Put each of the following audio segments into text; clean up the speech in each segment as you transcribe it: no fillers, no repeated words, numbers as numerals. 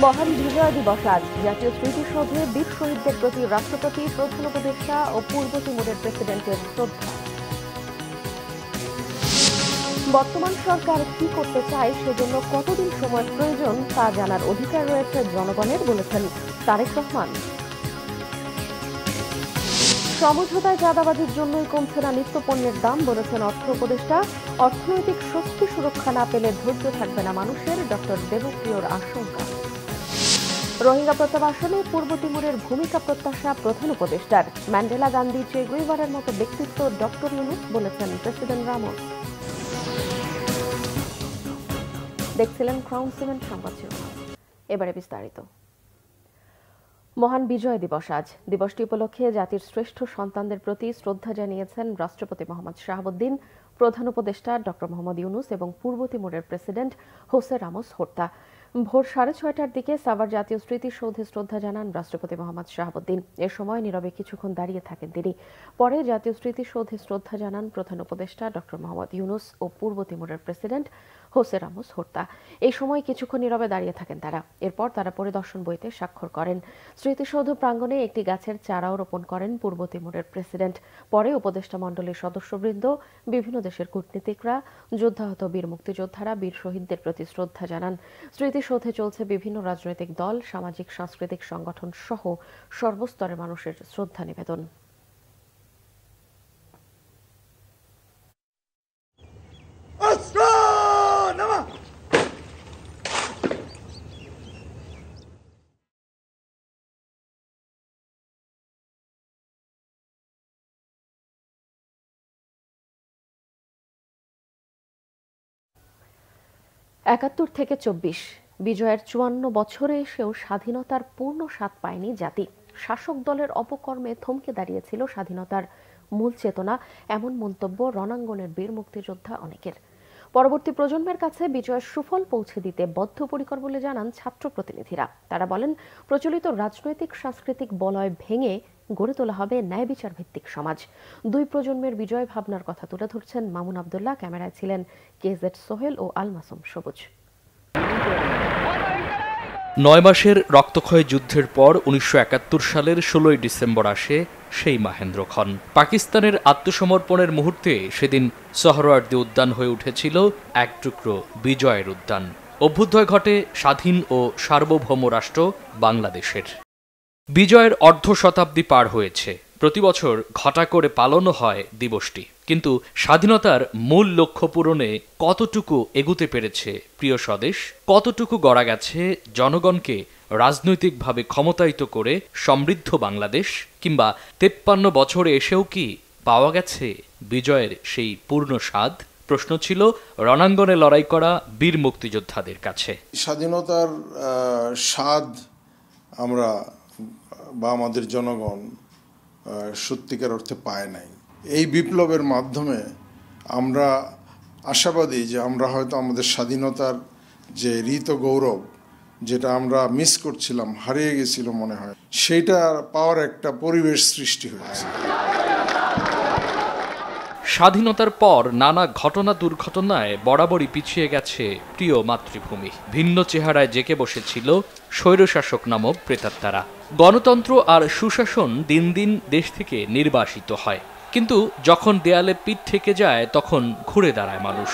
মহান বিজয় দিবস আজ। জাতীয় স্মৃতিসৌধে বীর শহীদদের প্রতি রাষ্ট্রপতি, প্রধান উপদেষ্টা ও পূর্ব তিমুরের প্রেসিডেন্টের শ্রদ্ধা। বর্তমান সরকার কি করতে চায়, সেজন্য কতদিন সময় প্রয়োজন তা জানার অধিকার রয়েছে জনগণের, বলেছেন তারেক রহমান। সমঝোতায় চাঁদাবাজির জন্যই কমছে না নিত্যপণ্যের দাম, বলেছেন অর্থ উপদেষ্টা। অর্থনৈতিক স্বস্তি সুরক্ষা না পেলে ধৈর্য থাকবে না মানুষের, ডক্টর দেবপ্রিয়র আশঙ্কা। রোহিঙ্গা প্রত্যাবাসনে পূর্ব তিমুরের ভূমিকা প্রত্যাশা প্রধান উপদেষ্টার। ম্যান্ডেলা, গান্ধী, চে গুয়েভারার মতো ব্যক্তিত্ব ডক্টর ইউনূস, বলেছেন প্রেসিডেন্ট রামোস। দেখছিলেন ক্রাউন সিমেন্ট সংবাদ শিরোনাম। এবারে বিস্তারিত। মহান বিজয় দিবস আজ। দিবসটি উপলক্ষে জাতির শ্রেষ্ঠ সন্তানদের প্রতি শ্রদ্ধা জানিয়েছেন রাষ্ট্রপতি মোহাম্মদ শাহাবুদ্দিন, প্রধান উপদেষ্টা ডক্টর মোহাম্মদ ইউনূস এবং পূর্ব তিমুরের প্রেসিডেন্ট হোসে রামোস হোর্তা। ভোর 6:30টার দিকে সাভার জাতীয় স্মৃতিসৌধে শ্রদ্ধা জানান রাষ্ট্রপতি মোহাম্মদ শাহাবুদ্দিন। এ সময় নীরবে কিছুক্ষণ দাঁড়িয়ে থাকেন তিনি। পরে জাতীয় স্মৃতিসৌধে শ্রদ্ধা জানান প্রধান উপদেষ্টা ডক্টর মোহাম্মদ ইউনূস ও পূর্ব তিমুরের প্রেসিডেন্ট হোসে রামোস হোর্তা। এই সময় কিছুক্ষণ নীরবে দাঁড়িয়ে থাকেন তারা। এরপর তারা পরিদর্শন বইতে স্বাক্ষর করেন। স্মৃতিসৌধ প্রাঙ্গণে একটি গাছের চারাও রোপণ করেন পূর্ব তিমুরের প্রেসিডেন্ট। পরে উপদেষ্টা মণ্ডলীর সদস্যবৃন্দ, বিভিন্ন দেশের কূটনীতিকরা, যুদ্ধাহত বীর মুক্তিযোদ্ধারা, বীর শহীদদের প্রতি শ্রদ্ধা জানান। স্মৃতিসৌধে চলছে বিভিন্ন রাজনৈতিক দল, সামাজিক সাংস্কৃতিক সংগঠন সহ সর্বস্তরের মানুষের শ্রদ্ধা নিবেদন। একাত্তর থেকে 24 বিজয়ের 54 বছরে এসেও স্বাধীনতার পূর্ণ স্বাদ পায়নি জাতি। শাসক দলের অপকর্মে থমকে দাঁড়িয়েছিল স্বাধীনতার মূল চেতনা, এমন মন্তব্য রণাঙ্গনের বীর মুক্তিযোদ্ধা অনেকের। পরবর্তী প্রজন্মের কাছে বিজয়ের সুফল পৌঁছে দিতে বদ্ধপরিকর বলে জানান ছাত্র প্রতিনিধিরা। তারা বলেন, প্রচলিত রাজনৈতিক সাংস্কৃতিক বলয় ভেঙে গড়ে তোলা হবে ন্যায় বিচার ভিত্তিক সমাজ। দুই প্রজন্মের বিজয় ভাবনার কথা তুলে ধরছেন মামুন আব্দুল্লাহ। ক্যামেরায় ছিলেন কেজেড সোহেল ও আল মাসুম সবুজ। 9 মাসের রক্তক্ষয় যুদ্ধের পর 1971 সালের 16 ডিসেম্বর আসে সেই মাহেন্দ্রক্ষণ। পাকিস্তানের আত্মসমর্পণের মুহূর্তে সেদিন সোহরাওয়ার্দী উদ্যান হয়ে উঠেছিল এক টুকরো বিজয়ের উদ্যান। অভ্যুদয় ঘটে স্বাধীন ও সার্বভৌম রাষ্ট্র বাংলাদেশের। বিজয়ের অর্ধ শতাব্দী পার হয়েছে। প্রতি বছর ঘটা করে পালনও হয় দিবসটি। কিন্তু স্বাধীনতার মূল লক্ষ্য পূরণে কতটুকু এগুতে পেরেছে প্রিয় স্বদেশ, কতটুকু গড়া গেছে জনগণকে রাজনৈতিকভাবে ক্ষমতায়িত করে সমৃদ্ধ বাংলাদেশ, কিংবা 53 বছরে এসেও কি পাওয়া গেছে বিজয়ের সেই পূর্ণ স্বাদ? প্রশ্ন ছিল রণাঙ্গনে লড়াই করা বীর মুক্তিযোদ্ধাদের কাছে। স্বাধীনতার স্বাদ আমরা বা আমাদের জনগণ সত্যিকার অর্থে পায় নাই। এই বিপ্লবের মাধ্যমে আমরা আশাবাদী যে আমরা হয়তো আমাদের স্বাধীনতার যে ঋত গৌরব, যেটা আমরা মিস করছিলাম, হারিয়ে গেছিল মনে হয়, সেইটা পাওয়ার একটা পরিবেশ সৃষ্টি হয়েছে। স্বাধীনতার পর নানা ঘটনা দুর্ঘটনায় বরাবরই পিছিয়ে গেছে প্রিয় মাতৃভূমি। ভিন্ন চেহারায় জেঁকে বসেছিল স্বৈরশাসক নামক প্রেতাত্মারা। গণতন্ত্র আর সুশাসন দিন দিন দেশ থেকে নির্বাসিত হয়, কিন্তু যখন দেয়ালে পিঠ থেকে যায় তখন ঘুরে দাঁড়ায় মানুষ।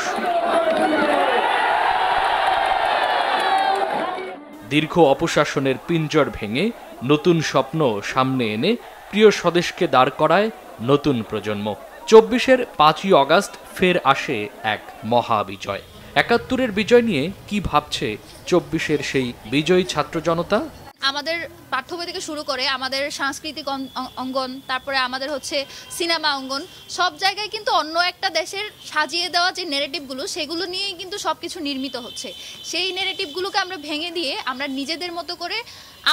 দীর্ঘ অপশাসনের পিঞ্জর ভেঙে নতুন স্বপ্ন সামনে এনে প্রিয় স্বদেশকে দাঁড় করায় নতুন প্রজন্ম। 24-এর 5ই অগাস্ট ফের আসে এক মহাবিজয়। 71-এর বিজয় নিয়ে কি ভাবছে 24-এর সেই বিজয়ী ছাত্র জনতা? আমাদের পাঠ্য বই থেকে শুরু করে আমাদের সাংস্কৃতিক অঙ্গন, তারপরে আমাদের হচ্ছে সিনেমা অঙ্গন, সব জায়গায় কিন্তু অন্য একটা দেশের সাজিয়ে দেওয়া যে নেরেটিভগুলো, সেগুলো নিয়েই কিন্তু সব কিছু নির্মিত হচ্ছে। সেই নেরেটিভগুলোকে আমরা ভেঙে দিয়ে আমরা নিজেদের মতো করে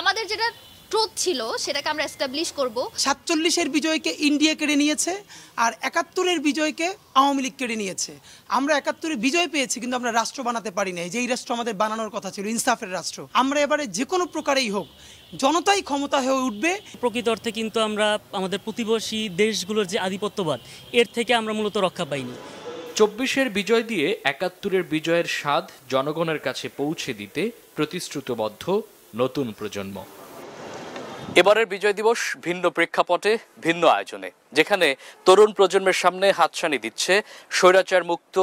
আমাদের যেটা ট্রুথ ছিল সেটাকে আমরা এস্টাবলিশ করব। 47-এর বিজয়কে ইন্ডিয়া কেড়ে নিয়েছে, আর 71-এর বিজয়কে আওয়ামী লীগ কেড়ে নিয়েছে। আমরা 71-এ বিজয় পেয়েছি, কিন্তু আমরা রাষ্ট্র বানাতে পারি নাই। যেই রাষ্ট্র আমাদের বানানোর কথা ছিল, ইনসাফের রাষ্ট্র। আমরা এবারে যে কোনো প্রকারেই হোক জনতাই ক্ষমতা হয়ে উঠবে। প্রকৃত অর্থে কিন্তু আমরা আমাদের প্রতিবেশী দেশগুলোর যে আধিপত্যবাদ, এর থেকে আমরা মূলত রক্ষা পাইনি। 24-এর বিজয় দিয়ে 71-এর বিজয়ের স্বাদ জনগণের কাছে পৌঁছে দিতে প্রতিশ্রুতিবদ্ধ নতুন প্রজন্ম। এবারের বিজয় দিবস ভিন্ন প্রেক্ষাপটে, ভিন্ন আয়োজনে, যেখানে তরুণ প্রজন্মের সামনে হাতছানি দিচ্ছে স্বৈরাচার মুক্ত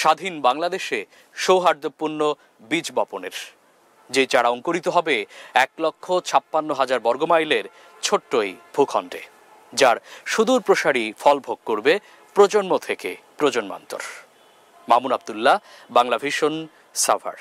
স্বাধীন বাংলাদেশে সৌহার্দ্যপূর্ণ বীজ বপনের, যে চারা অঙ্কুরিত হবে 1,56,000 বর্গমাইলের ছোট্ট এই ভূখণ্ডে, যার সুদূর প্রসারী ফল ভোগ করবে প্রজন্ম থেকে প্রজন্মান্তর। মামুন আব্দুল্লাহ, বাংলা ভিশন, সাভার।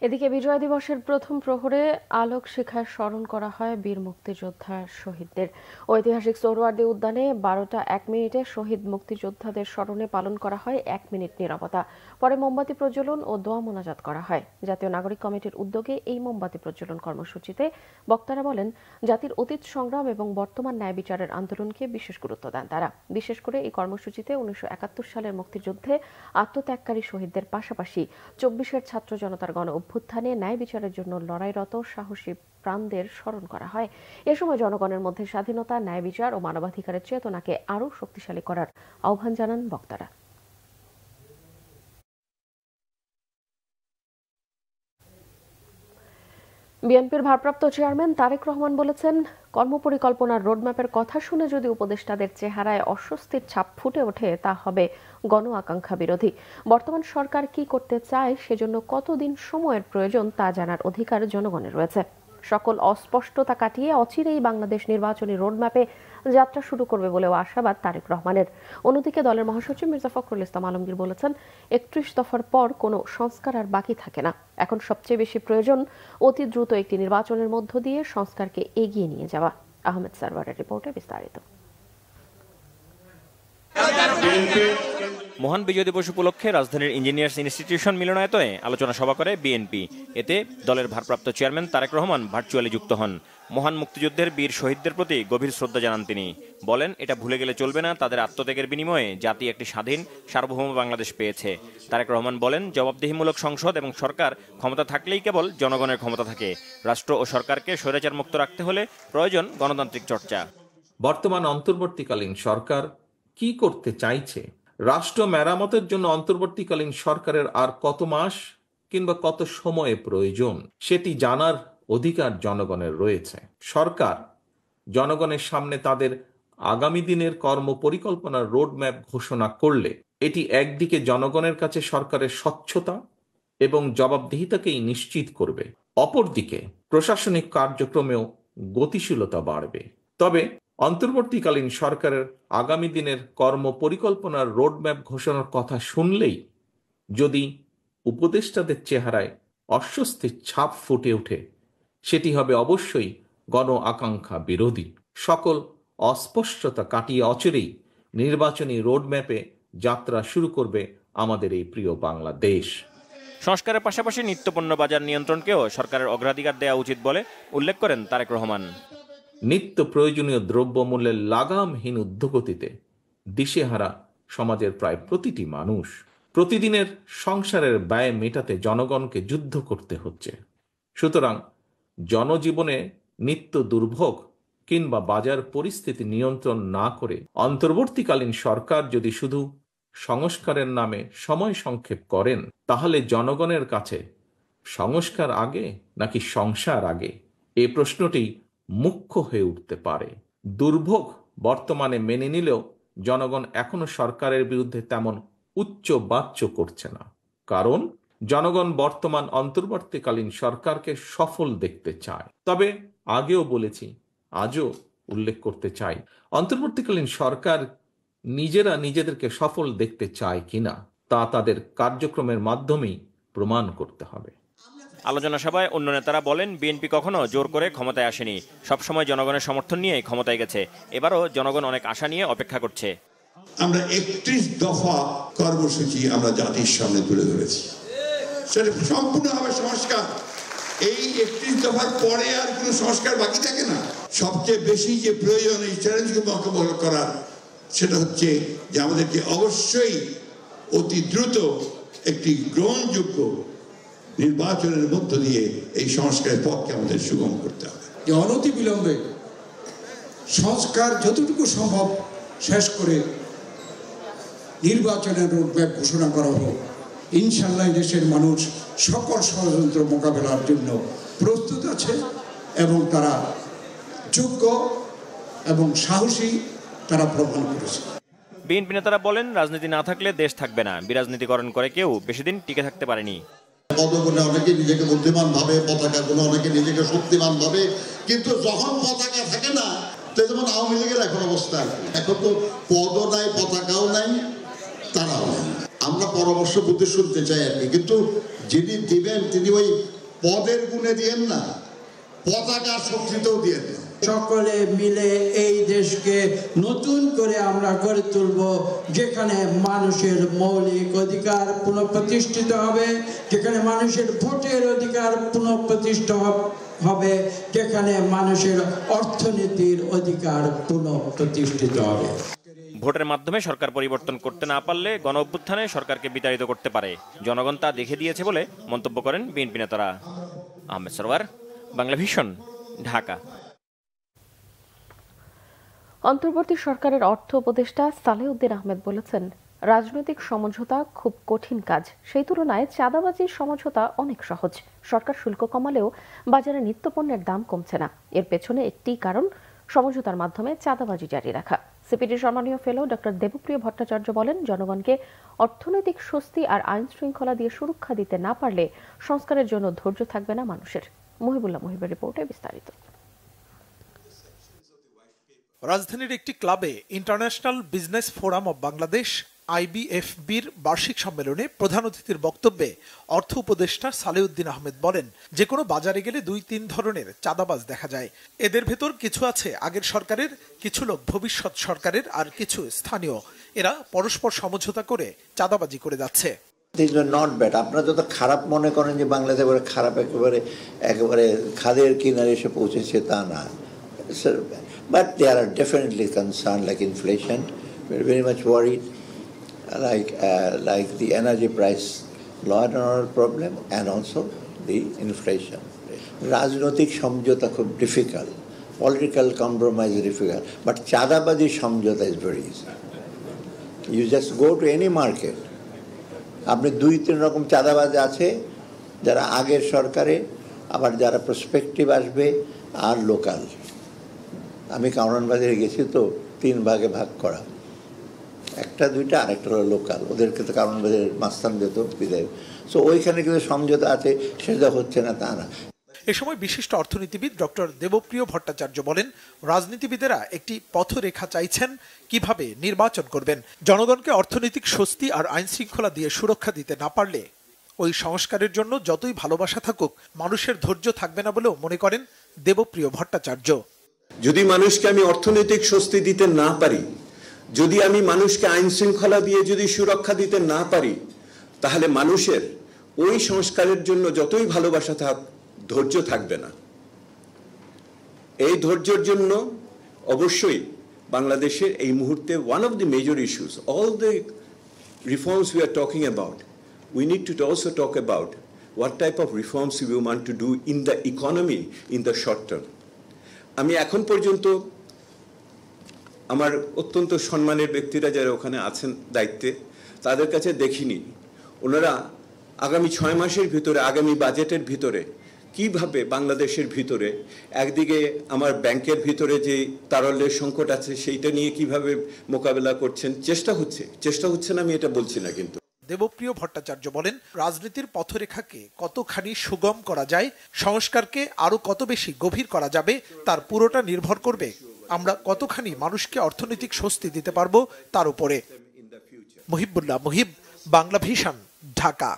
এদিকে বিজয় দিবসের প্রথম প্রহরে আলোক শিখায় স্মরণ করা হয় বীর মুক্তিযোদ্ধা শহীদদের। ঐতিহাসিক সোহরাওয়ার্দী উদ্যানে 12টা 1 মিনিটে শহীদ মুক্তিযোদ্ধাদের স্মরণে পালন করা হয় 1 মিনিট নীরবতা। পরে মোমবাতি প্রজ্বলন ও দোয়া মোনাজাত করা হয়। জাতীয় নাগরিক কমিটির উদ্যোগে এই মোমবাতি প্রজ্বলন কর্মসূচিতে বক্তারা বলেন, জাতির অতীত সংগ্রাম এবং বর্তমান ন্যায় বিচারের আন্দোলনকে বিশেষ গুরুত্ব দেন তারা। বিশেষ করে এই কর্মসূচিতে 1971 সালের মুক্তিযুদ্ধে আত্মত্যাগকারী শহীদদের পাশাপাশি 24-এর ছাত্র জনতার গণ অভ্যুত্থানে ন্যায় বিচারের জন্য লড়াইরত সাহসী প্রাণদের স্মরণ করা হয়। এ সময় জনগণের মধ্যে স্বাধীনতা, ন্যায় বিচার ও মানবাধিকারের চেতনাকে আরও শক্তিশালী করার আহ্বান জানান বক্তারা। বিএনপির ভারপ্রাপ্ত চেয়ারম্যান তারেক রহমান বলেছেন, কর্মপরিকল্পনার রোডম্যাপের কথা শুনে যদি উপদেষ্টাদের চেহারায় অস্বস্তির ছাপ ফুটে ওঠে, তা হবে গণ আকাঙ্ক্ষা বিরোধী। বর্তমান সরকার কি করতে চায়, সেজন্য কতদিন সময়ের প্রয়োজন তা জানার অধিকার জনগণের রয়েছে। সকল অস্পষ্টতা কাটিয়ে অচিরেই বাংলাদেশ নির্বাচনী রোডম্যাপে যাত্রা শুরু করবে বলেও আশাবাদ তারেক রহমানের। অন্যদিকে দলের মহাসচিব মির্জা ফখরুল ইসলাম আলমগীর বলেছেন, 31 দফার পর কোনো সংস্কার আর বাকি থাকে না। এখন সবচেয়ে বেশি প্রয়োজন অতি দ্রুত একটি নির্বাচনের মধ্য দিয়ে সংস্কারকে এগিয়ে নিয়ে যাওয়া। আহমেদ সারওয়ারের রিপোর্টে বিস্তারিত। মহান বিজয় দিবস উপলক্ষে রাজধানীর ইঞ্জিনিয়ার্স ইনস্টিটিউশন মিলনায়তনে আলোচনা সভা করে বিএনপি। এতে দলের ভারপ্রাপ্ত চেয়ারম্যান তারেক রহমান ভার্চুয়ালি যুক্ত হন। মহান মুক্তিযুদ্ধের বীর শহীদদের প্রতি গভীর শ্রদ্ধা জানান তিনি। বলেন, এটা ভুলে গেলে চলবে না, তাদের আত্মত্যাগের বিনিময়ে জাতি একটি স্বাধীন সার্বভৌম বাংলাদেশ পেয়েছে। তারেক রহমান বলেন, জবাবদিহিমূলক সংসদ এবং সরকার ক্ষমতা থাকলেই কেবল জনগণের ক্ষমতা থাকে। রাষ্ট্র ও সরকারকে স্বৈরাচার মুক্ত রাখতে হলে প্রয়োজন গণতান্ত্রিক চর্চা। বর্তমান অন্তর্বর্তীকালীন সরকার কি করতে চাইছে, রাষ্ট্র মেরামতের জন্য অন্তর্বর্তীকালীন সরকারের আর কত মাস কিংবা কত সময়ে প্রয়োজন, সেটি জানার অধিকার জনগণের রয়েছে। সরকার জনগণের সামনে তাদের আগামী দিনের কর্ম পরিকল্পনার রোডম্যাপ ঘোষণা করলে এটি একদিকে জনগণের কাছে সরকারের স্বচ্ছতা এবং জবাবদিহিতাকেই নিশ্চিত করবে, অপরদিকে প্রশাসনিক কার্যক্রমেও গতিশীলতা বাড়বে। তবে অন্তর্বর্তীকালীন সরকারের আগামী দিনের কর্ম পরিকল্পনার রোডম্যাপ ঘোষণার কথা শুনলেই যদি উপদেষ্টাদের চেহারায় অস্বস্তির ছাপ ফুটে ওঠে, সেটি হবে অবশ্যই গণ আকাঙ্ক্ষা বিরোধী। সকল অস্পষ্টতা কাটিয়ে অচিরেই নির্বাচনী রোডম্যাপে যাত্রা শুরু করবে আমাদের এই প্রিয় বাংলাদেশ। সংস্কারের পাশাপাশি নিত্যপণ্য বাজার নিয়ন্ত্রণকেও সরকারের অগ্রাধিকার দেওয়া উচিত বলে উল্লেখ করেন তারেক রহমান। নিত্য প্রয়োজনীয় দ্রব্যমূল্যের লাগামহীন ঊর্ধ্বগতিতে দিশেহারা সমাজের প্রায় প্রতিটি মানুষ। প্রতিদিনের সংসারের ব্যয় মেটাতে জনগণকে যুদ্ধ করতে হচ্ছে। সুতরাং জনজীবনে নিত্য দুর্ভোগ কিংবা বাজার পরিস্থিতি নিয়ন্ত্রণ না করে অন্তর্বর্তীকালীন সরকার যদি শুধু সংস্কারের নামে সময় সংক্ষেপ করেন, তাহলে জনগণের কাছে সংস্কার আগে নাকি সংসার আগে, এই প্রশ্নটি মুখ্য হয়ে উঠতে পারে। দুর্ভোগ বর্তমানে মেনে নিলেও জনগণ এখনো সরকারের বিরুদ্ধে তেমন উচ্চ বাচ্য করছে না, কারণ জনগণ বর্তমান অন্তর্বর্তীকালীন সরকারকে সফল দেখতে চায়। তবে আগেও বলেছি, আজও উল্লেখ করতে চাই, অন্তর্বর্তীকালীন সরকার নিজেরা নিজেদেরকে সফল দেখতে চায় কিনা তা তাদের কার্যক্রমের মাধ্যমেই প্রমাণ করতে হবে। আলোচনা সভায় অন্য নেতারা বলেন, বিএনপি কখনো জোর করে ক্ষমতায় আসেনি, সবসময় জনগণের সমর্থন নিয়ে ক্ষমতায় গেছে। এবারও জনগণ অনেক আশা নিয়ে অপেক্ষা করছে। আমরা 31 দফা কর্মসূচি আমরা জাতির সামনে তুলে ধরেছি, সেটা সম্পূর্ণভাবে সংস্কার। এই 31 দফার পরে আর কোনো সংস্কার বাকি থাকে না। সবচেয়ে বেশি যে প্রয়োজন এই চ্যালেঞ্জকে মোকাবিলা করার, সেটা হচ্ছে যে আমাদেরকে অবশ্যই অতি দ্রুত একটি গ্রহণযোগ্য নির্বাচনের মধ্য দিয়ে এই সংস্কারের পথকে আমাদের সুগম করতে হবে। যে অনতি বিলম্বে সংস্কার যতটুকু সম্ভব শেষ করে নির্বাচনের রোডম্যাপ ঘোষণা করা হোক, ইনশাল্লাহ দেশের মানুষ সকল ষড়যন্ত্র মোকাবেলার জন্য প্রস্তুত আছে এবং তারা যোগ্য এবং সাহসী তারা প্রমাণ করেছে। বিএনপি নেতারা বলেন, রাজনীতি না থাকলে দেশ থাকবে না। বিরাজনীতিকরণ করে কেউ বেশি দিন টিকে থাকতে পারেনি। পদগুণে অনেকে নিজেকে বুদ্ধিমান ভাবে, পতাকা গুলো অনেকে নিজেকে শক্তিমান ভাবে, কিন্তু যখন পতাকা থাকে না, যেমন আওয়ামী লীগের এখন অবস্থা, এখন তো পদও নাই, পতাকাও নাই, তারাও নাই। আমরা পরামর্শ বুদ্ধি শুনতে চাই আর কি, কিন্তু যিনি দিবেন তিনি ওই পদের গুণে দিয়েন না, পতাকার শক্তিতেও দিয়েন না। সকলে মিলে এই দেশকে নতুন করে আমরা গড়ে তুলব, যেখানে মানুষের মৌলিক অধিকার পুনঃপ্রতিষ্ঠিত হবে, যেখানে মানুষের ভোটের অধিকার পুনঃপ্রতিষ্ঠিত হবে, যেখানে মানুষের অর্থনীতির অধিকার পুনঃপ্রতিষ্ঠিত হবে। ভোটের মাধ্যমে সরকার পরিবর্তন করতে না পারলে গণ অভ্যুত্থানে সরকারকে বিতাড়িত করতে পারে। জনগণ তা দেখে দিয়েছে বলে মন্তব্য করেন বিএনপি নেতারা। আহমেদ সরওয়ার, বাংলা ভিশন, ঢাকা। অন্তর্বর্তী সরকারের অর্থ উপদেষ্টা সালেউদ্দিন আহমেদ বলেছেন, রাজনৈতিক সমঝোতা খুব কঠিন কাজ, সেই তুলনায় চাঁদাবাজির সমঝোতা অনেক সহজ। সরকার শুল্ক কমালেও বাজারে নিত্যপণ্যের দাম কমছে না। এর পেছনে একটি কারণ, সমঝোতার মাধ্যমে চাঁদাবাজি জারি রাখা। সিপিডির সম্মানীয় ফেলো ডক্টর দেবপ্রিয় ভট্টাচার্য বলেন, জনগণকে অর্থনৈতিক স্বস্তি আর আইন শৃঙ্খলা দিয়ে সুরক্ষা দিতে না পারলে সংস্কারের জন্য ধৈর্য থাকবে না মানুষের। মহিবুল্লাহ মহিবের রিপোর্টে বিস্তারিত। রাজধানীর একটি ক্লাবে international business forum of Bangladesh IBFB'র বার্ষিক সম্মেলনে প্রধান অতিথির বক্তব্যে অর্থ উপদেষ্টা সালেউদ্দিন আহমেদ বলেন, যে কোনো বাজারে গেলে 2-3 ধরনের চাঁদাবাজ দেখা যায়। এদের ভেতর কিছু আছে আগের সরকারের, কিছু লোক ভবিষ্যৎ সরকারের, আর কিছু স্থানীয়। এরা পরস্পর সমঝোতা করে চাঁদাবাজি করে যাচ্ছে। Not bad. আপনারা যত খারাপ মনে করেন যে বাংলাদেশ একেবারে খারাপ, একেবারে খাদের কিনারে এসে পৌঁছেছে, তা না। But there are definitely concerns like inflation. We're very much worried, like the energy price law and order problem, and also the inflation. রাজনৈতিক সমঝোতা খুব difficult, political compromise difficult, but চাঁদাবাজি সমঝোতা is very easy. You just go to any market, আপনি 2-3 রকম চাঁদাবাজ আছে, যারা আগের সরকারে, আবার যারা প্রসপেক্টিভ আসবে, আর লোকাল। আমি কাউরান বাজারে গেছি তো 3 ভাগে ভাগ করা, 1-2টা, আরেকটা হলো লোকাল। ওদেরকে তো কাউরান বাজারের মাস্তান যেত বিদায়। সো ওইখানে কিন্তু সমঝোতা আছে, সেটা হচ্ছে না তা না। এ সময় বিশিষ্ট অর্থনীতিবিদ ডক্টর দেবপ্রিয় ভট্টাচার্য বলেন, রাজনীতিবিদেরা একটি পথরেখা চাইছেন কিভাবে নির্বাচন করবেন। জনগণকে অর্থনৈতিক স্বস্তি আর আইন শৃঙ্খলা দিয়ে সুরক্ষা দিতে না পারলে ওই সংস্কারের জন্য যতই ভালোবাসা থাকুক, মানুষের ধৈর্য থাকবে না বলেও মনে করেন দেবপ্রিয় ভট্টাচার্য। যদি মানুষকে আমি অর্থনৈতিক স্বস্তি দিতে না পারি, যদি আমি মানুষকে আইন শৃঙ্খলা দিয়ে যদি সুরক্ষা দিতে না পারি, তাহলে মানুষের ওই সংস্কারের জন্য যতই ভালোবাসা থাক, ধৈর্য থাকবে না। এই ধৈর্যের জন্য অবশ্যই বাংলাদেশের এই মুহূর্তে one of the major issues, all the reforms we are talking about, we need to also talk about what type of reforms we want to do in the economy in the short term. আমি এখন পর্যন্ত আমার অত্যন্ত সম্মানের ব্যক্তিরা যারা ওখানে আছেন দায়িত্বে, তাদের কাছে দেখিনি ওনারা আগামী 6 মাসের ভিতরে, আগামী বাজেটের ভিতরে কিভাবে বাংলাদেশের ভিতরে একদিকে আমার ব্যাংকের ভিতরে যে তারল্যের সংকট আছে সেইটা নিয়ে কিভাবে মোকাবেলা করছেন। চেষ্টা হচ্ছে না, আমি এটা বলছি না, কিন্তু দেবপ্রিয় ভট্টাচার্য বলেন, রাজনীতির পথরেখাকে কতখানি সুগম করা যায়, সংস্কারকে আরো কত বেশি গভীর করা যাবে, তার পুরোটা নির্ভর করবে আমরা কতখানি মানুষকে অর্থনৈতিক স্বস্তি দিতে পারবো তার উপরে। মহিবুল্লাহ মহিব, বাংলা ভিশন, ঢাকা।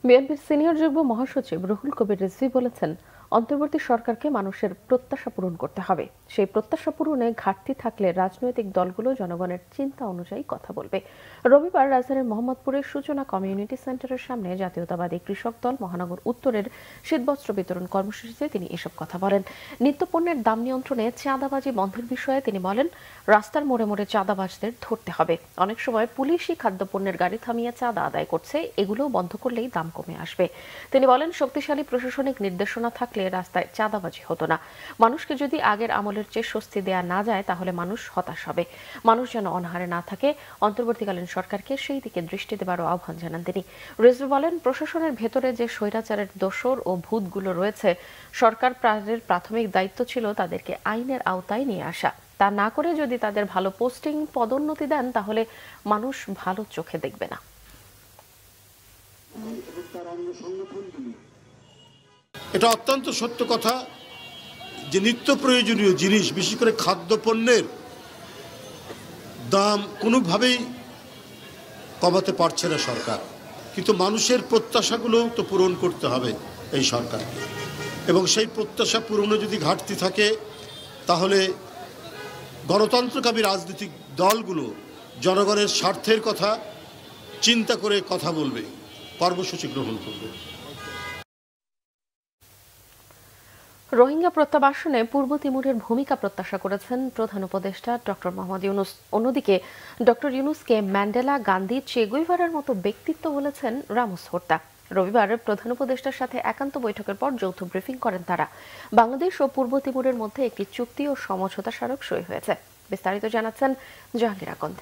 বিএনপির সিনিয়র যুগ্ম মহাসচিব রুহুল কবির রিজভী বলেছেন, অন্তর্বর্তী সরকারকে মানুষের প্রত্যাশা পূরণ করতে হবে। সেই প্রত্যাশা পূরণে ঘাটতি থাকলে রাজনৈতিক দলগুলো জনগণের চিন্তা অনুযায়ী কথা বলবে। রবিবার রাজধানীর মোহাম্মদপুরের সূচনা কমিউনিটি সেন্টারের সামনে জাতীয়তাবাদী কৃষক দল মহানগর উত্তরের শীতবস্ত্র বিতরণ কর্মসূচিতে তিনি এসব কথা বলেন। নিত্যপণ্যের দাম নিয়ন্ত্রণে চাঁদাবাজি বন্ধের বিষয়ে তিনি বলেন, রাস্তার মোড়ে মোড়ে চাঁদাবাজদের ধরতে হবে। অনেক সময় পুলিশই খাদ্যপণ্যের গাড়ি থামিয়ে চাঁদা আদায় করছে, এগুলো বন্ধ করলেই দাম কমে আসবে। তিনি বলেন, শক্তিশালী প্রশাসনিক নির্দেশনা থাকলে থাকলে রাস্তায় চাঁদাবাজি হতো না। মানুষকে যদি আগের আমলের চেয়ে স্বস্তি দেয়া না যায় তাহলে মানুষ হতাশ হবে। মানুষ যেন অনাহারে না থাকে, অন্তর্বর্তীকালীন সরকারকে সেই দিকে দৃষ্টি দেবারও আহ্বান জানান তিনি। রিজভী বলেন, প্রশাসনের ভেতরে যে স্বৈরাচারের দোসর ও ভূতগুলো রয়েছে, সরকার প্রাথমিক দায়িত্ব ছিল তাদেরকে আইনের আওতায় নিয়ে আসা। তা না করে যদি তাদের ভালো পোস্টিং, পদোন্নতি দেন তাহলে মানুষ ভালো চোখে দেখবে না। এটা অত্যন্ত সত্য কথা যে নিত্য প্রয়োজনীয় জিনিস, বিশেষ করে খাদ্যপণ্যের দাম কোনোভাবেই কমাতে পারছে না সরকার। কিন্তু মানুষের প্রত্যাশাগুলো তো পূরণ করতে হবে এই সরকারকে, এবং সেই প্রত্যাশা পূরণে যদি ঘাটতি থাকে তাহলে গণতন্ত্রকামী রাজনৈতিক দলগুলো জনগণের স্বার্থের কথা চিন্তা করে কথা বলবে, কর্মসূচি গ্রহণ করবে। রোহিঙ্গা প্রত্যাবাসনে পূর্ব তিমুরের ভূমিকা প্রত্যাশা করেছেন প্রধান উপদেষ্টা ডক্টর মোহাম্মদ ইউনুস। অন্যদিকে ডক্টর ইউনুসকে ম্যান্ডেলা, গান্ধী, চে গুয়েভারার মতো ব্যক্তিত্ব বলেছেন রামোস হোর্তা। রবিবার প্রধান উপদেষ্টার সাথে একান্ত বৈঠকের পর যৌথ ব্রিফিং করেন তারা। বাংলাদেশ ও পূর্ব তিমুরের মধ্যে একটি চুক্তি ও সমঝোতা স্মারক সই হয়েছে। বিস্তারিত জানাচ্ছেন জাহাঙ্গীর আকন্দ।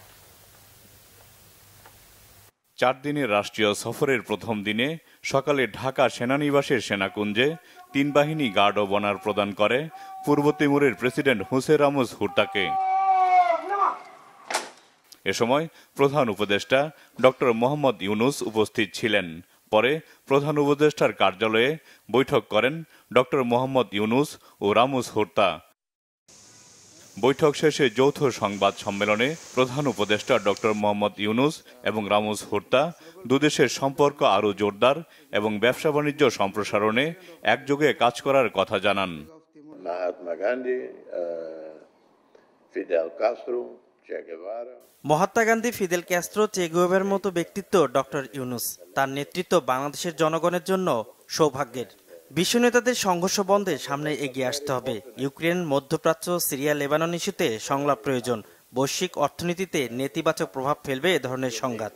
4 দিনের রাষ্ট্রীয় সফরের প্রথম দিনে সকালে ঢাকা সেনানিবাসের সেনাকুঞ্জে 3 বাহিনী গার্ড ও বনার প্রদান করে পূর্ব তিমুরের প্রেসিডেন্ট হোসে রামোস হোর্তাকে। এ সময় প্রধান উপদেষ্টা ডক্টর মোহাম্মদ ইউনুস উপস্থিত ছিলেন। পরে প্রধান উপদেষ্টার কার্যালয়ে বৈঠক করেন ডক্টর মোহাম্মদ ইউনুস ও রামোস হোর্তা। বৈঠক শেষে যৌথ সংবাদ সম্মেলনে প্রধান উপদেষ্টা ডক্টর মোহাম্মদ ইউনুস এবং রামোস হোর্তা দুদেশের সম্পর্ক আরও জোরদার এবং ব্যবসা বাণিজ্য সম্প্রসারণে একযোগে কাজ করার কথা জানান। মহাত্মা গান্ধী, ফিদেল ক্যাস্ট্রো, চে গুয়েভারার মতো ব্যক্তিত্ব ডক্টর ইউনুস। তার নেতৃত্ব বাংলাদেশের জনগণের জন্য সৌভাগ্যের। বিশ্ব নেতাদের সংঘর্ষ বন্ধে সামনে এগিয়ে আসতে হবে। ইউক্রেন, মধ্যপ্রাচ্য, সিরিয়া, লেবানন ইস্যুতে সংলাপ প্রয়োজন। বৈশ্বিক অর্থনীতিতে নেতিবাচক প্রভাব ফেলবে এ ধরনের সংঘাত।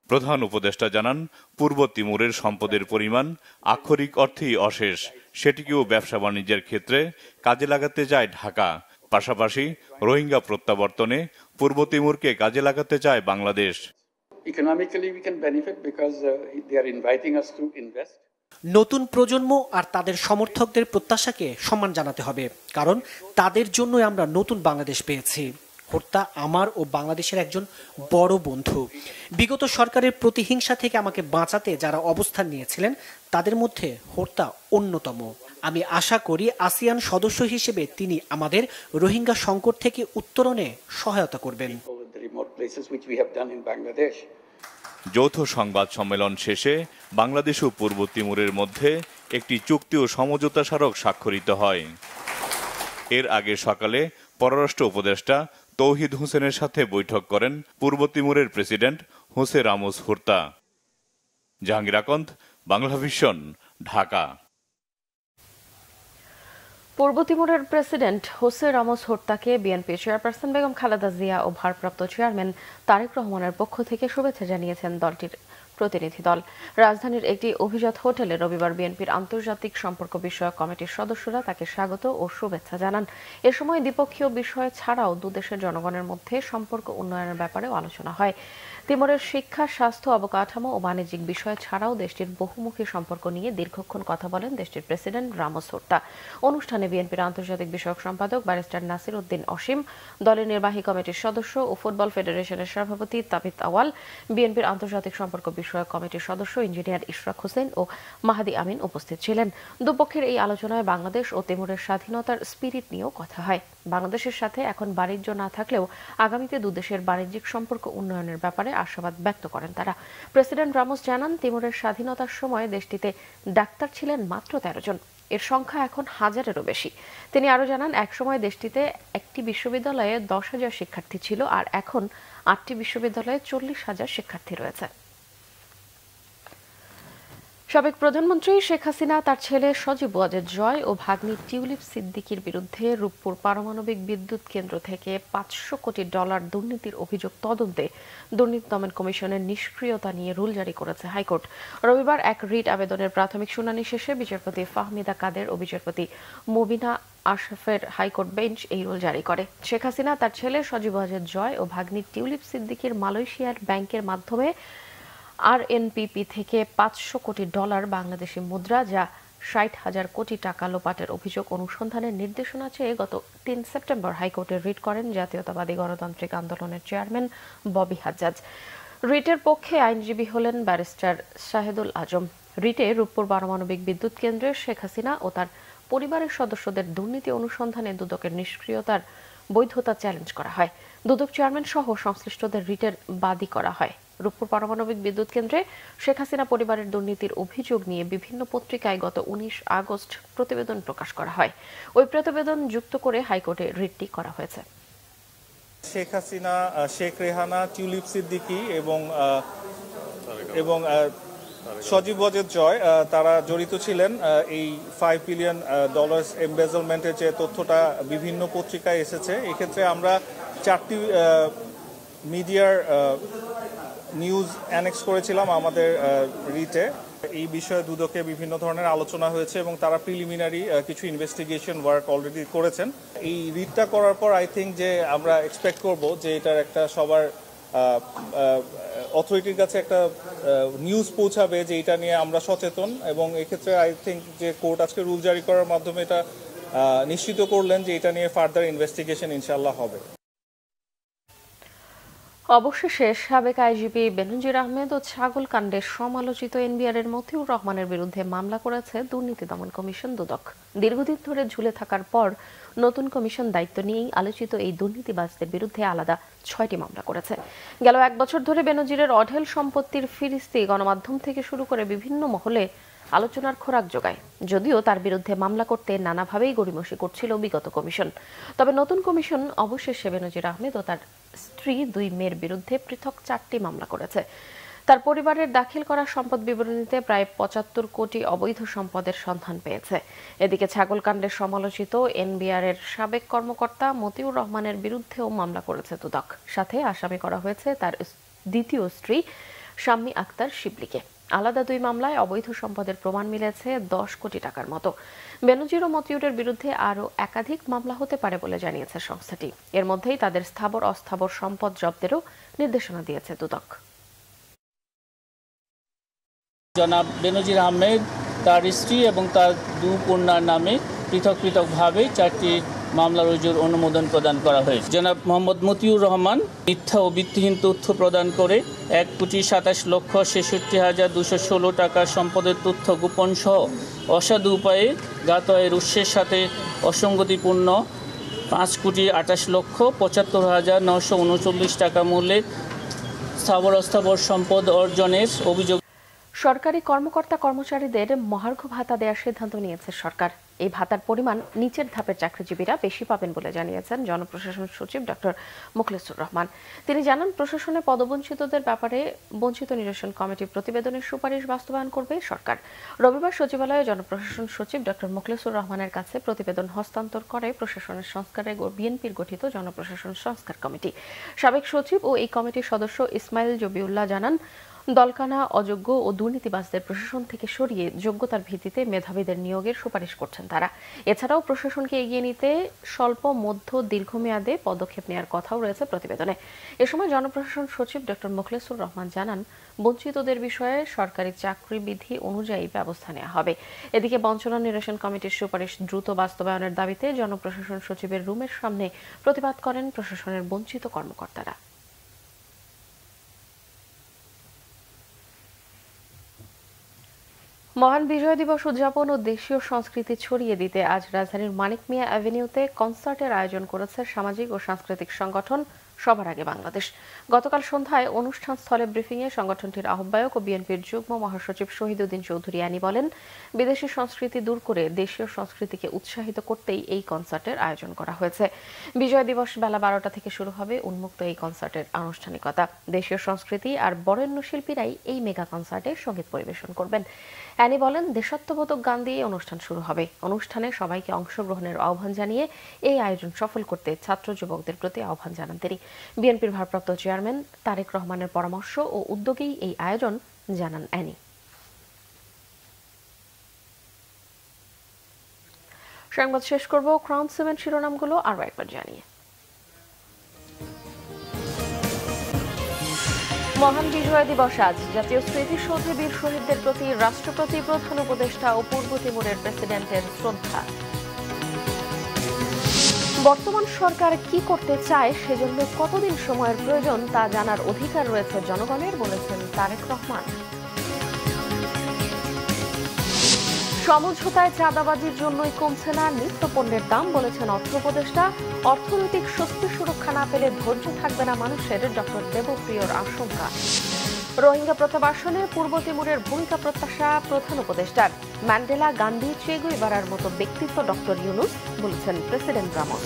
প্রধান উপদেষ্টা জানান, পূর্ব তিমুরের সম্পদের পরিমাণ আক্ষরিক অর্থেই অশেষ। সেটিকেও ব্যবসা বাণিজ্যের ক্ষেত্রে কাজে লাগাতে চায় ঢাকা। পাশাপাশি রোহিঙ্গা প্রত্যাবর্তনে পূর্ব তিমুরকে কাজে লাগাতে চায় বাংলাদেশ। নতুন প্রজন্ম আর তাদের সমর্থকদের প্রত্যাশাকে সম্মান জানাতে হবে, কারণ তাদের জন্যই আমরা নতুন বাংলাদেশ পেয়েছি। হোর্তা আমার ও বাংলাদেশের একজন বড় বন্ধু। বিগত সরকারের প্রতিহিংসা থেকে আমাকে বাঁচাতে যারা অবস্থান নিয়েছিলেন তাদের মধ্যে হোর্তা অন্যতম। আমি আশা করি আসিয়ান সদস্য হিসেবে তিনি আমাদের রোহিঙ্গা সংকট থেকে উত্তরণে সহায়তা করবেন। যৌথ সংবাদ সম্মেলন শেষে বাংলাদেশ ও পূর্ব তিমুরের মধ্যে একটি চুক্তি ও সমঝোতা স্মারক স্বাক্ষরিত হয়। এর আগে সকালে পররাষ্ট্র উপদেষ্টা তৌহিদ হোসেনের সাথে বৈঠক করেন পূর্ব তিমুরের president Jose Ramos Horta. Jahangir Akand, Bangla vision, Dhaka. পূর্ব তিমুরের প্রেসিডেন্ট হোসে রামোস হোর্তাকে বিএনপি চেয়ারপারসন বেগম খালেদা জিয়া ও ভারপ্রাপ্ত চেয়ারম্যান তারেক রহমানের পক্ষ থেকে শুভেচ্ছা জানিয়েছেন দলটির প্রতিনিধি দল। রাজধানীর একটি অভিজাত হোটেলে রবিবার বিএনপির আন্তর্জাতিক সম্পর্ক বিষয়ক কমিটির সদস্যরা তাকে স্বাগত ও শুভেচ্ছা জানান। এ সময় দ্বিপক্ষীয় বিষয় ছাড়াও দুদেশের জনগণের মধ্যে সম্পর্ক উন্নয়নের ব্যাপারেও আলোচনা হয়। তিমুরের শিক্ষা, স্বাস্থ্য, অবকাঠামো ও বাণিজ্যিক বিষয় ছাড়াও দেশটির বহুমুখী সম্পর্ক নিয়ে দীর্ঘক্ষণ কথা বলেন দেশটির প্রেসিডেন্ট রামোস হোর্তা। অনুষ্ঠানে বিএনপির আন্তর্জাতিক বিষয়ক সম্পাদক ব্যারিস্টার নাসির উদ্দিন অসীম, দলের নির্বাহী কমিটির সদস্য ও ফুটবল ফেডারেশনের সভাপতি তাবিত আওয়াল, বিএনপির আন্তর্জাতিক সম্পর্ক বিষয়ক কমিটির সদস্য ইঞ্জিনিয়ার ইশরাক হোসেন ও মাহাদি আমিন উপস্থিত ছিলেন। দুপক্ষের এই আলোচনায় বাংলাদেশ ও তিমুরের স্বাধীনতার স্পিরিট নিয়েও কথা হয়। বাংলাদেশের সাথে এখন বাণিজ্য না থাকলেও আগামীতে দুদেশের বাণিজ্যিক সম্পর্ক উন্নয়নের ব্যাপারে আশাবাদ ব্যক্ত করেন তারা। প্রেসিডেন্ট রামোস জানান, তিমুরের স্বাধীনতার সময় দেশটিতে ডাক্তার ছিলেন মাত্র 13 জন। এর সংখ্যা এখন 1000-এরও বেশি। তিনি আরও জানান, একসময় দেশটিতে একটি বিশ্ববিদ্যালয়ে 10,000 শিক্ষার্থী ছিল, আর এখন 8টি বিশ্ববিদ্যালয়ে 40,000 শিক্ষার্থী রয়েছে। সাবেক প্রধানমন্ত্রী শেখ হাসিনা তার ছেলে সজীব ওয়াজেদ জয় ও ভাগ্নি টিউলিপ সিদ্দিকীর বিরুদ্ধে রূপপুর পারমাণবিক বিদ্যুৎ কেন্দ্র থেকে $500 কোটি দুর্নীতির অভিযোগ তদন্তে দুর্নীতি দমন কমিশনের নিষ্ক্রিয়তা নিয়ে রুল জারি করেছে হাইকোর্ট। রবিবার এক রিট আবেদনের প্রাথমিক শুনানি শেষে বিচারপতি ফাহমিদা কাদের ও বিচারপতি মুবিনা আশরাফের হাইকোর্ট বেঞ্চ এই রুল জারি করে। শেখ হাসিনা তার ছেলে সজীব ওয়াজেদ জয় ও ভাগ্নি টিউলিপ সিদ্দিকীর মালয়েশিয়ার ব্যাংকের মাধ্যমে আরএনপিপি থেকে $500 কোটি বাংলাদেশি মুদ্রা যা 60,000 কোটি টাকা লোপাটের অভিযোগ অনুসন্ধানের নির্দেশনা চেয়ে গত 3 সেপ্টেম্বর হাইকোর্টে রিট করেন জাতীয়তাবাদী গণতান্ত্রিক আন্দোলনের চেয়ারম্যান ববি হাজ্জাজ। রিটের পক্ষে আইনজীবী হলেন ব্যারিস্টার শাহেদুল আজম। রিটে রূপপুর পারমাণবিক বিদ্যুৎ কেন্দ্রের শেখ হাসিনা ও তার পরিবারের সদস্যদের দুর্নীতি অনুসন্ধানে দুদকের নিষ্ক্রিয়তার বৈধতা চ্যালেঞ্জ করা হয়। দুদক চেয়ারম্যান সহ সংশ্লিষ্টদের রিটের বাদী করা হয়। রূপপুর পারমাণবিক বিদ্যুৎ কেন্দ্রে শেখ হাসিনা পরিবারের দুর্নীতির অভিযোগ নিয়ে বিভিন্ন পত্রিকায় গত 19 আগস্ট প্রতিবেদন প্রকাশ করা হয়। ওই প্রতিবেদন যুক্ত করে হাইকোর্টে রিটটি করা হয়েছে। শেখ হাসিনা, শেখ রেহানা, টিউলিপ সিদ্দিকী এবং সজীব ওয়াজেদ জয় তারা জড়িত ছিলেন এই $5 বিলিয়ন এমবেজলমেন্টের যে তথ্যটা বিভিন্ন পত্রিকায় এসেছে। এক্ষেত্রে আমরা 4টি মিডিয়ার নিউজ অ্যানেক্স করেছিলাম আমাদের রিটে। এই বিষয়ে দুদকে বিভিন্ন ধরনের আলোচনা হয়েছে এবং তারা প্রিলিমিনারি কিছু ইনভেস্টিগেশন ওয়ার্ক অলরেডি করেছেন। এই রিটটা করার পর আই থিঙ্ক যে আমরা এক্সপেক্ট করব যে এটার একটা সবার অথরিটির কাছে একটা নিউজ পৌঁছাবে যে এটা নিয়ে আমরা সচেতন, এবং এক্ষেত্রে আই থিঙ্ক যে কোর্ট আজকে রুল জারি করার মাধ্যমে এটা নিশ্চিত করলেন যে এটা নিয়ে ফার্দার ইনভেস্টিগেশন ইনশাআল্লাহ হবে। অবশেষে সাবেক আইজিপি বেনজির আহমেদ ও ছাগল কাণ্ডের সমালোচিত এনবিআরের মতিউর রহমানের বিরুদ্ধে মামলা করেছে দুর্নীতি দমন কমিশন দুদক। দীর্ঘদিন ধরে ঝুলে থাকার পর নতুন কমিশন দায়িত্ব নিয়েই আলোচিত এই দুর্নীতিবাজদের বিরুদ্ধে আলাদা 6টি মামলা করেছে। গেল 1 বছর ধরে বেনজিরের অঢেল সম্পত্তির ফিরিস্তি গণমাধ্যম থেকে শুরু করে বিভিন্ন মহলে আলোচনার খোরাক যোগায়। যদিও তার বিরুদ্ধে মামলা করতে নানাভাবেই গড়িমসি করছিল বিগত কমিশন, তবে নতুন কমিশন অবশেষে বেনজির আহমেদ ও তার স্ত্রী 2 মেয়ের বিরুদ্ধে পৃথক 4টি মামলা করেছে। তার পরিবারের দাখিল করা সম্পদ বিবরণীতে প্রায় 75 কোটি অবৈধ সম্পদের সন্ধান পেয়েছে। এদিকে ছাগলকাণ্ডের সমালোচিত এনবিআরের সাবেক কর্মকর্তা মতিউর রহমানের বিরুদ্ধেও মামলা করেছে দুদক। সাথে আসামি করা হয়েছে তার দ্বিতীয় স্ত্রী শাম্মী আক্তার শিবলিকে। আলাদা 2 মামলায় অবৈধ সম্পদের প্রমাণ মিলেছে 10 কোটি টাকার মতো। বেনজির ও মতিউরের বিরুদ্ধে আরও একাধিক মামলা হতে পারে বলে জানিয়েছে সংস্থাটি। এর মধ্যেই তাদের স্থাবর অস্থাবর সম্পদ জব্দেরও নির্দেশনা দিয়েছে দুদক। জনাব বেনজির আহমেদ, তার স্ত্রী এবং তার 2 কন্যার নামে পৃথক পৃথকভাবে 4টি মামলা রুজুর অনুমোদন প্রদান করা হয়েছে। জনাব মোহাম্মদ মতিউর রহমান মিথ্যা ও ভিত্তিহীন তথ্য প্রদান করে 1,27,66,216 টাকার সম্পদের তথ্য গোপন সহ অসাধু উপায়ে জ্ঞাত আয়ের উৎসের সাথে অসঙ্গতিপূর্ণ 5,78,75,939 টাকা মূল্যের স্থাবর অস্থাবর সম্পদ অর্জনের অভিযোগ। সরকারি কর্মকর্তা কর্মচারীদের মহার্ঘ ভাতা দেওয়ার সিদ্ধান্ত নিয়েছে সরকার। এই ভাতার পরিমাণ নিচের ধাপের চাকরিজীবীরা বেশি পাবেন বলে জানিয়েছেন জনপ্রশাসন সচিব ডক্টর মোখলেসুর রহমান। তিনি জানান, প্রশাসনে পদবঞ্চিতদের ব্যাপারে বঞ্চিত নিরসন কমিটি প্রতিবেদনের সুপারিশ বাস্তবায়ন করবে সরকার। রবিবার সচিবালয়ে জনপ্রশাসন সচিব ডক্টর মোখলেসুর রহমানের কাছে প্রতিবেদন হস্তান্তর করে প্রশাসনের সংস্কারে বিএনপির গঠিত জনপ্রশাসন সংস্কার কমিটি। সাবেক সচিব ও এই কমিটির সদস্য ইসমাইল জবিউল্লাহ জানান, দলকানা, অযোগ্য ও দুর্নীতিবাজদের প্রশাসন থেকে সরিয়ে যোগ্যতার ভিত্তিতে মেধাবীদের নিয়োগের সুপারিশ করছেন তারা। এছাড়াও প্রশাসনকে এগিয়ে নিতে স্বল্প, মধ্য, দীর্ঘমেয়াদে পদক্ষেপ নেওয়ার কথাও রয়েছে প্রতিবেদনে। এ সময় জনপ্রশাসন সচিব ডক্টর মোখলেসুর রহমান জানান, বঞ্চিতদের বিষয়ে সরকারি চাকরি বিধি অনুযায়ী ব্যবস্থা নেওয়া হবে। এদিকে বঞ্চনা নিরসন কমিটির সুপারিশ দ্রুত বাস্তবায়নের দাবিতে জনপ্রশাসন সচিবের রুমের সামনে প্রতিবাদ করেন প্রশাসনের বঞ্চিত কর্মকর্তারা। মহান বিজয় দিবস উদযাপন ও দেশীয় সংস্কৃতি ছড়িয়ে দিতে আজ রাজধানীর মানিক মিয়া অ্যাভিনিউতে কনসার্টের আয়োজন করেছে সামাজিক ও সাংস্কৃতিক সংগঠন সবার আগে বাংলাদেশ। গতকাল সন্ধ্যায় অনুষ্ঠান স্থলে ব্রিফিংয়ে সংগঠনটির আহ্বায়ক ও বিএনপির যুগ্ম মহাসচিব শহীদুদ্দিন চৌধুরী আনি বলেন, বিদেশি সংস্কৃতি দূর করে দেশীয় সংস্কৃতিকে উৎসাহিত করতেই এই কনসার্টের আয়োজন করা হয়েছে। বিজয় দিবস বেলা 12টা থেকে শুরু হবে উন্মুক্ত এই কনসার্টের আনুষ্ঠানিকতা। দেশীয় সংস্কৃতি আর বরেণ্য শিল্পীরাই এই মেগা কনসার্টে সঙ্গীত পরিবেশন করবেন। অ্যানি বলেন, দেশাত্মবোধক গান দিয়ে অনুষ্ঠান শুরু হবে। অনুষ্ঠানে সবাইকে অংশগ্রহণের আহ্বান জানিয়ে এই আয়োজন সফল করতে ছাত্র যুবকদের প্রতি আহ্বান জানান তিনি। বিএনপির ভারপ্রাপ্ত চেয়ারম্যান তারেক রহমানের পরামর্শ ও উদ্যোগেই এই আয়োজন, জানান অ্যানি। সংবাদ শেষ করব ক্রাউন সিমেন্ট শিরোনামগুলো আরও একবার জানিয়ে। মহান বিজয় দিবস আজ। জাতীয় স্মৃতিসৌধে বীর শহীদদের প্রতি রাষ্ট্রপতি, প্রধান উপদেষ্টা ও পূর্ব তিমুরের প্রেসিডেন্টের শ্রদ্ধা। বর্তমান সরকার কি করতে চায় সেজন্য কতদিন সময়ের প্রয়োজন তা জানার অধিকার রয়েছে জনগণের, বলেছেন তারেক রহমান। সমঝোতায় চাঁদাবাজির জন্যই কমছে না নিত্যপণ্যের দাম, বলেছেন অর্থ উপদেষ্টা। অর্থনৈতিক স্বস্তি সুরক্ষা না পেলে ধৈর্য থাকবে না মানুষের, ডক্টর দেবপ্রিয়র আশঙ্কা। রোহিঙ্গা প্রত্যাবাসনে পূর্ব তিমুরের ভূমিকা প্রত্যাশা প্রধান উপদেষ্টার। ম্যান্ডেলা, গান্ধী, চে গুয়েভারার মতো ব্যক্তিত্ব ডক্টর ইউনুস, বলেছেন প্রেসিডেন্ট রামোস।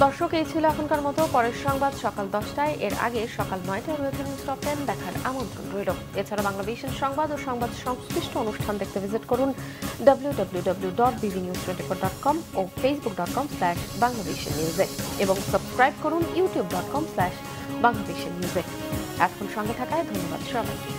দর্শক, এই ছিল এখনকার মতো। পরের সংবাদ সকাল 10টায়, এর আগে সকাল 9টায় রয়েছে নিউজ টপ 10 দেখার আমন্ত্রণ রইল। এছাড়া বাংলাদেশের সংবাদ ও সংবাদ সংশ্লিষ্ট অনুষ্ঠান দেখতে ভিজিট করুন www.bbnews24.com ও facebook.com/bangladeshinews এবং সাবস্ক্রাইব করুন youtube.com/bangladeshinews। এখন সঙ্গে থাকায় ধন্যবাদ সবাইকে।